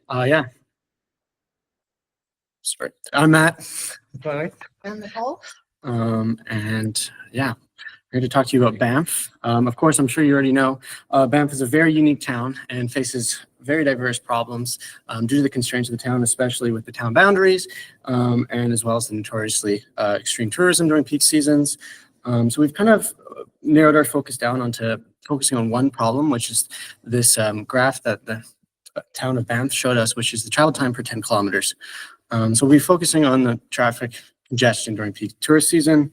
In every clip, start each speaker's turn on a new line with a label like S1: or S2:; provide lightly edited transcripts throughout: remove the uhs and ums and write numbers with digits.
S1: Yeah. Sorry. I'm Matt.
S2: And Nicole?
S1: And yeah, I'm here to talk to you about Banff. Of course, I'm sure you already know, Banff is a very unique town and faces very diverse problems due to the constraints of the town, especially with the town boundaries, and as well as the notoriously extreme tourism during peak seasons. So we've kind of narrowed our focus down onto focusing on one problem, which is this graph that the town of Banff showed us, which is the travel time per 10 kilometers. So we'll be focusing on the traffic congestion during peak tourist season,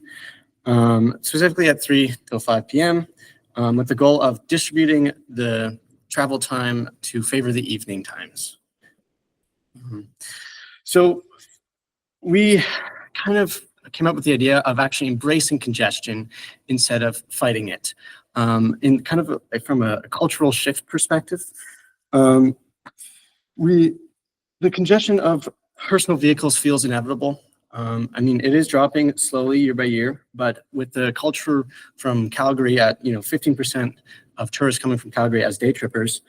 S1: specifically at 3 till 5 p.m., with the goal of distributing the travel time to favor the evening times. So we kind of came up with the idea of actually embracing congestion instead of fighting it. In kind of from a cultural shift perspective, the congestion of personal vehicles feels inevitable. I mean, it is dropping slowly year by year, but with the culture from Calgary at 15% of tourists coming from Calgary as day trippers,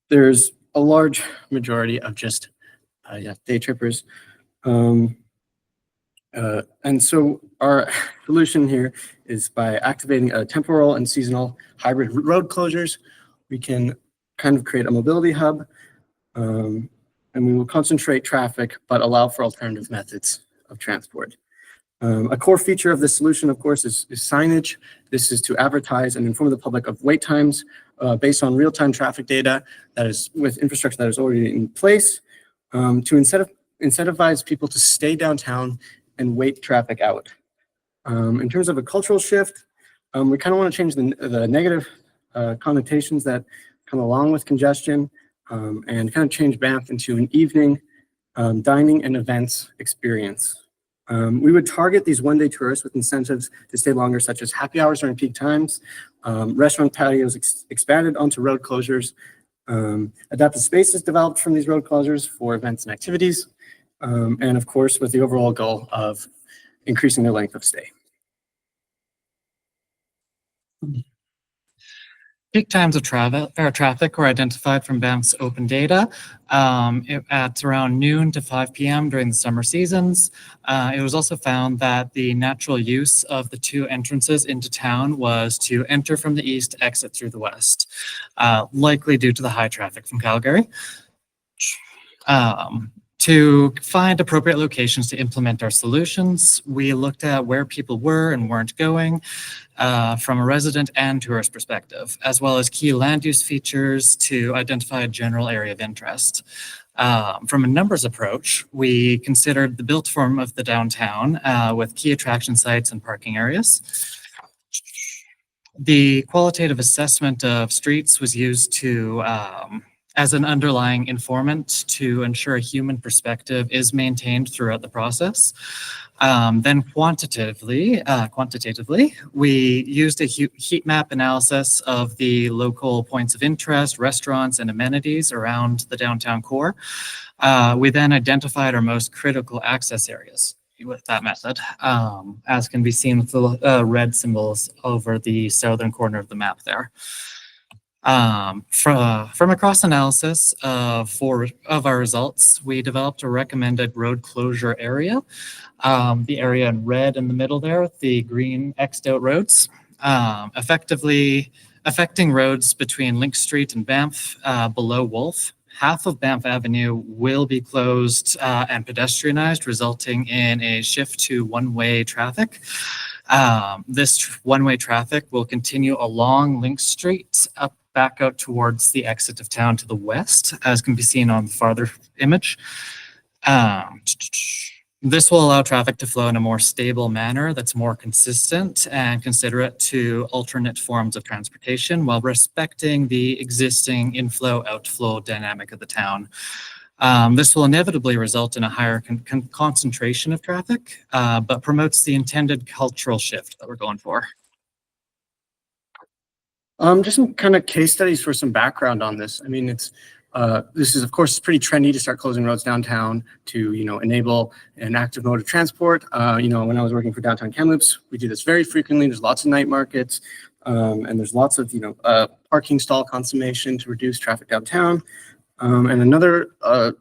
S1: there's a large majority of just day trippers. And so our solution here is by activating temporal and seasonal hybrid road closures, we can kind of create a mobility hub. And we will concentrate traffic, but allow for alternative methods of transport. A core feature of this solution, of course, is signage. This is to advertise and inform the public of wait times based on real-time traffic data that is with infrastructure that is already in place to incentivize people to stay downtown and wait traffic out. In terms of a cultural shift, we kind of want to change the negative connotations that come along with congestion. And kind of change Banff into an evening dining and events experience. We would target these one-day tourists with incentives to stay longer, such as happy hours during peak times, restaurant patios expanded onto road closures, adapted spaces developed from these road closures for events and activities, and of course, with the overall goal of increasing their length of stay.
S3: Peak times of traffic were identified from Banff's open data at around noon to 5 p.m. during the summer seasons. It was also found that the natural use of the two entrances into town was to enter from the east, exit through the west, likely due to the high traffic from Calgary. To find appropriate locations to implement our solutions, we looked at where people were and weren't going from a resident and tourist perspective, as well as key land use features to identify a general area of interest. From a numbers approach, we considered the built form of the downtown with key attraction sites and parking areas. The qualitative assessment of streets was used to as an underlying informant to ensure a human perspective is maintained throughout the process. Then quantitatively, we used a heat map analysis of the local points of interest, restaurants, and amenities around the downtown core. We then identified our most critical access areas with that method, as can be seen with the red symbols over the southern corner of the map there. From a cross analysis of our results, we developed a recommended road closure area. The area in red in the middle there, the green X'd out roads, effectively affecting roads between Link Street and Banff below Wolf. Half of Banff Avenue will be closed and pedestrianized, resulting in a shift to one-way traffic. This one-way traffic will continue along Link Street back out towards the exit of town to the west, as can be seen on the farther image. This will allow traffic to flow in a more stable manner that's more consistent and considerate to alternate forms of transportation while respecting the existing inflow-outflow dynamic of the town. This will inevitably result in a higher concentration of traffic, but promotes the intended cultural shift that we're going for.
S1: Just some kind of case studies for some background on this. I mean, this is, of course, pretty trendy to start closing roads downtown to, enable an active mode of transport. When I was working for Downtown Kamloops, we do this very frequently. There's lots of night markets, and there's lots of, parking stall consummation to reduce traffic downtown. And another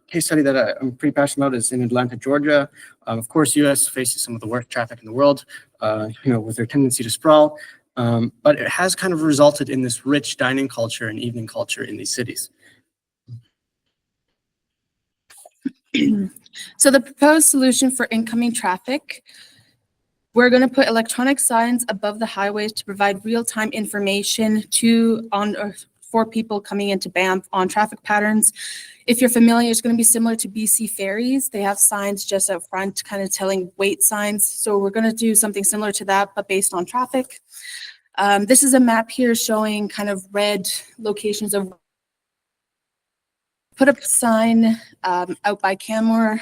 S1: case study that I'm pretty passionate about is in Atlanta, Georgia. Of course, US faces some of the worst traffic in the world, with their tendency to sprawl. But it has kind of resulted in this rich dining culture and evening culture in these cities.
S4: So the proposed solution for incoming traffic, we're going to put electronic signs above the highways to provide real-time information for people coming into Banff on traffic patterns. If you're familiar, it's going to be similar to BC ferries. They have signs just out front, kind of telling wait signs. So we're going to do something similar to that, but based on traffic. This is a map here showing kind of red locations of put up a sign out by Canmore.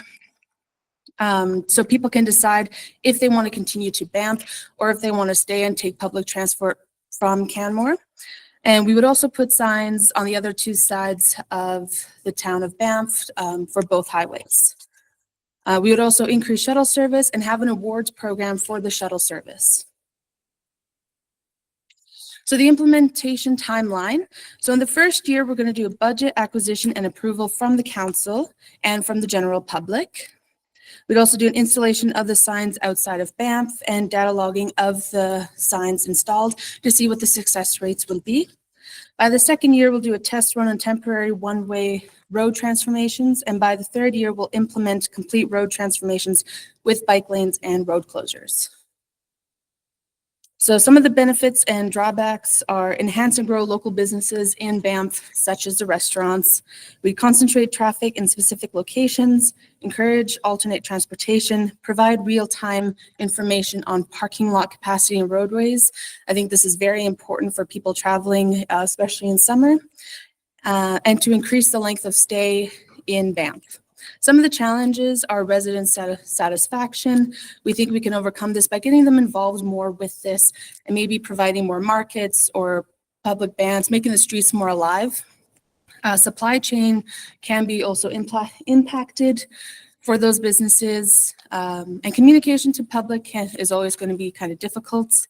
S4: So people can decide if they want to continue to Banff or if they want to stay and take public transport from Canmore. And we would also put signs on the other two sides of the town of Banff for both highways. We would also increase shuttle service and have an awards program for the shuttle service. So the implementation timeline. So in the first year, we're going to do a budget acquisition and approval from the council and from the general public. We'd also do an installation of the signs outside of Banff and data logging of the signs installed to see what the success rates will be. By the second year, we'll do a test run on temporary one-way road transformations. And by the third year, we'll implement complete road transformations with bike lanes and road closures. So some of the benefits and drawbacks are enhance and grow local businesses in Banff, such as the restaurants. We concentrate traffic in specific locations, encourage alternate transportation, provide real-time information on parking lot capacity and roadways. I think this is very important for people traveling, especially in summer, and to increase the length of stay in Banff. Some of the challenges are resident satisfaction. We think we can overcome this by getting them involved more with this and maybe providing more markets or public bands, making the streets more alive. Supply chain can be also impacted for those businesses, and communication to public is always going to be kind of difficult.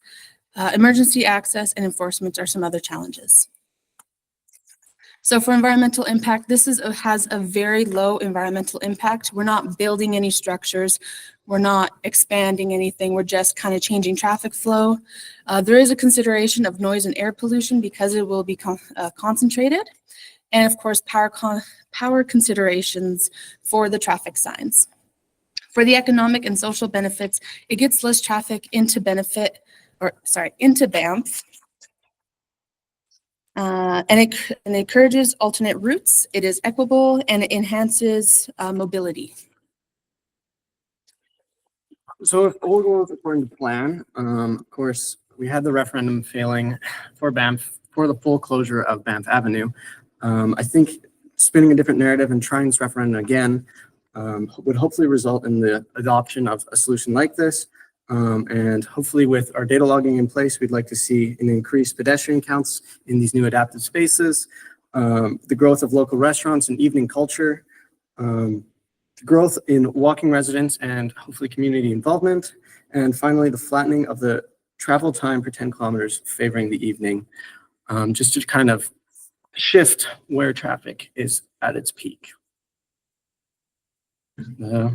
S4: Emergency access and enforcement are some other challenges. So for environmental impact, this has a very low environmental impact. We're not building any structures. We're not expanding anything. We're just kind of changing traffic flow. There is a consideration of noise and air pollution because it will be concentrated. And of course, power considerations for the traffic signs. For the economic and social benefits, it gets less traffic into Banff. And it encourages alternate routes. It is equitable and it enhances mobility.
S1: So if all goes according to plan, of course, we had the referendum failing for Banff for the full closure of Banff Avenue. I think spinning a different narrative and trying this referendum again would hopefully result in the adoption of a solution like this. And hopefully with our data logging in place, we'd like to see an increased pedestrian counts in these new adaptive spaces, the growth of local restaurants and evening culture, the growth in walking residents and hopefully community involvement, and finally the flattening of the travel time per 10 kilometers favoring the evening, just to kind of shift where traffic is at its peak. Yeah,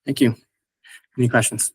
S1: thank you. Any questions?